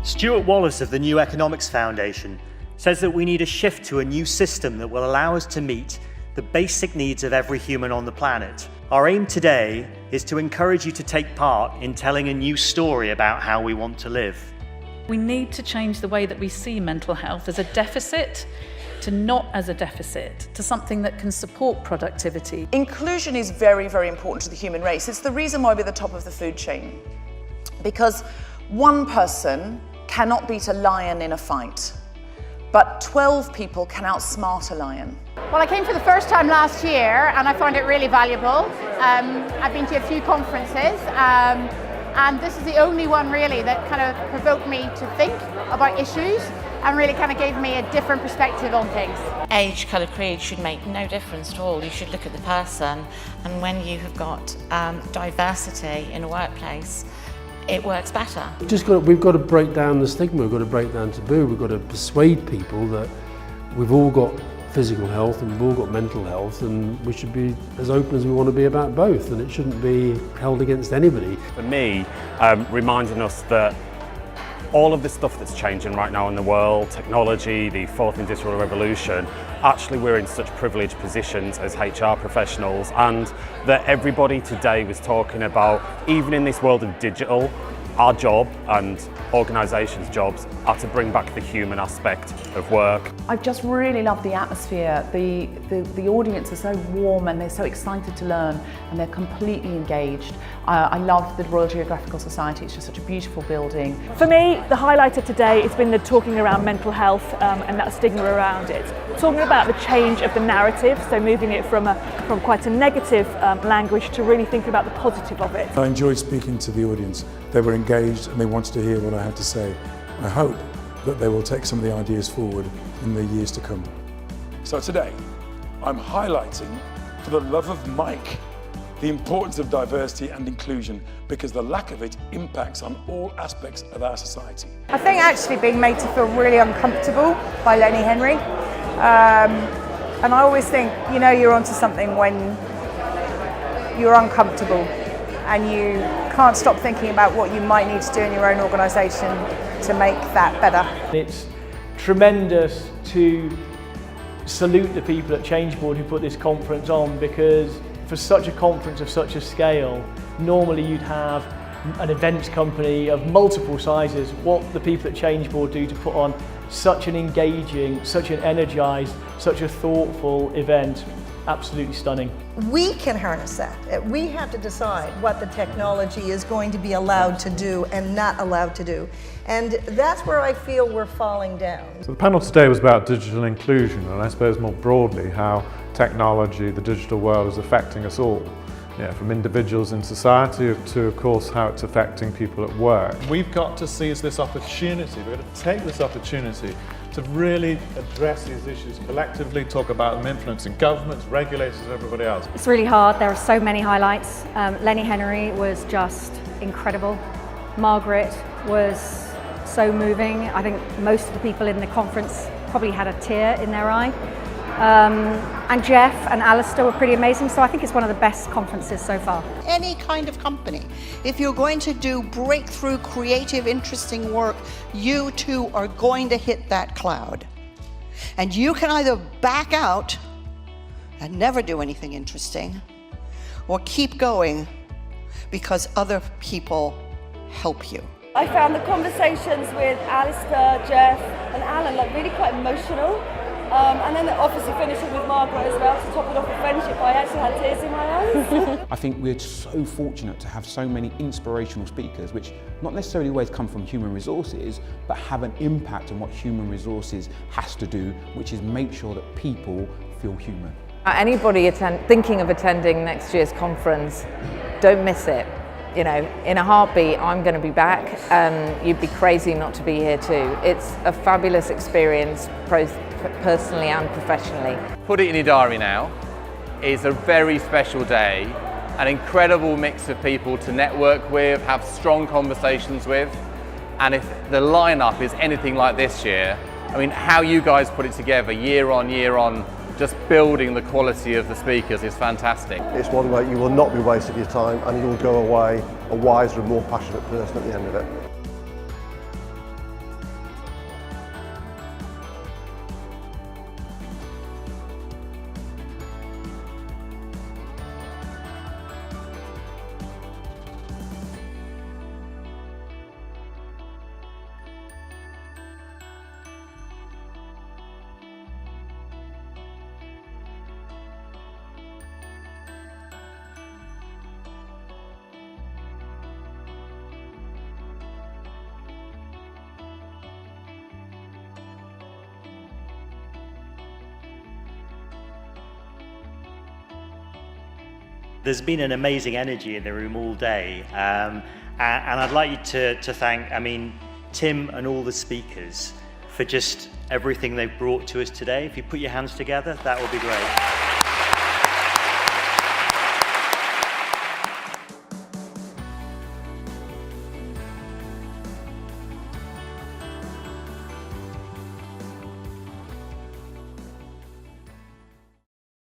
Stuart Wallace of the New Economics Foundation says that we need a shift to a new system that will allow us to meet the basic needs of every human on the planet. Our aim today is to encourage you to take part in telling a new story about how we want to live. We need to change the way that we see mental health as a deficit to not as a deficit, to something that can support productivity. Inclusion is very, very important to the human race. It's the reason why we're at the top of the food chain. Because one person cannot beat a lion in a fight, but 12 people can outsmart a lion. Well, I came for the first time last year and I found it really valuable. I've been to a few conferences and this is the only one really that kind of provoked me to think about issues and really kind of gave me a different perspective on things. Age, colour, creed should make no difference at all. You should look at the person, and when you have got diversity in a workplace, it works better. We've got to break down the stigma, we've got to break down taboo, we've got to persuade people that we've all got physical health and we've all got mental health, and we should be as open as we want to be about both, and it shouldn't be held against anybody. For me, reminding us that all of the stuff that's changing right now in the world, technology, the fourth industrial revolution, actually we're in such privileged positions as HR professionals, and that everybody today was talking about, even in this world of digital, our job and organisations' jobs are to bring back the human aspect of work. I've just really loved the atmosphere. The audience are so warm and they're so excited to learn and they're completely engaged. I love the Royal Geographical Society, it's just such a beautiful building. For me, the highlight of today has been the talking around mental health and that stigma around it. Talking about the change of the narrative, so moving it from quite a negative language to really thinking about the positive of it. I enjoyed speaking to the audience. They were engaged and they wanted to hear what I had to say. I hope that they will take some of the ideas forward in the years to come. So today, I'm highlighting, for the love of Mike, the importance of diversity and inclusion, because the lack of it impacts on all aspects of our society. I think actually being made to feel really uncomfortable by Lenny Henry. And I always think, you know, you're onto something when you're uncomfortable and you can't stop thinking about what you might need to do in your own organisation to make that better. It's tremendous to salute the people at Changeboard who put this conference on, because for such a conference of such a scale, normally you'd have an events company of multiple sizes. What the people at Changeboard do to put on such an engaging, such an energised, such a thoughtful event, absolutely stunning. We can harness that. We have to decide what the technology is going to be allowed to do and not allowed to do. And that's where I feel we're falling down. So the panel today was about digital inclusion, and I suppose more broadly how technology, the digital world, is affecting us all. Yeah, from individuals in society to, of course, how it's affecting people at work. We've got to seize this opportunity. We've got to take this opportunity to really address these issues collectively, talk about them influencing governments, regulators, everybody else. It's really hard. There are so many highlights. Lenny Henry was just incredible. Margaret was so moving. I think most of the people in the conference probably had a tear in their eye. And Jeff and Alistair were pretty amazing, so I think it's one of the best conferences so far. Any kind of company, if you're going to do breakthrough, creative, interesting work, you too are going to hit that cloud. And you can either back out and never do anything interesting, or keep going because other people help you. I found the conversations with Alistair, Jeff and Alan really quite emotional. And then obviously finishing with Margaret as well to top it off with friendship. I actually had tears in my eyes. I think we're so fortunate to have so many inspirational speakers, which not necessarily always come from human resources, but have an impact on what human resources has to do, which is make sure that people feel human. Anybody thinking of attending next year's conference, don't miss it. You know, in a heartbeat, I'm going to be back, and you'd be crazy not to be here too. It's a fabulous experience, personally and professionally. Put it in your diary now. It's a very special day, an incredible mix of people to network with, have strong conversations with, and if the lineup is anything like this year, I mean, how you guys put it together year on, just building the quality of the speakers is fantastic. It's one where you will not be wasting your time and you will go away a wiser and more passionate person at the end of it. There's been an amazing energy in the room all day, and I'd like you to thank, Tim and all the speakers for just everything they've brought to us today. If you put your hands together, that would be great.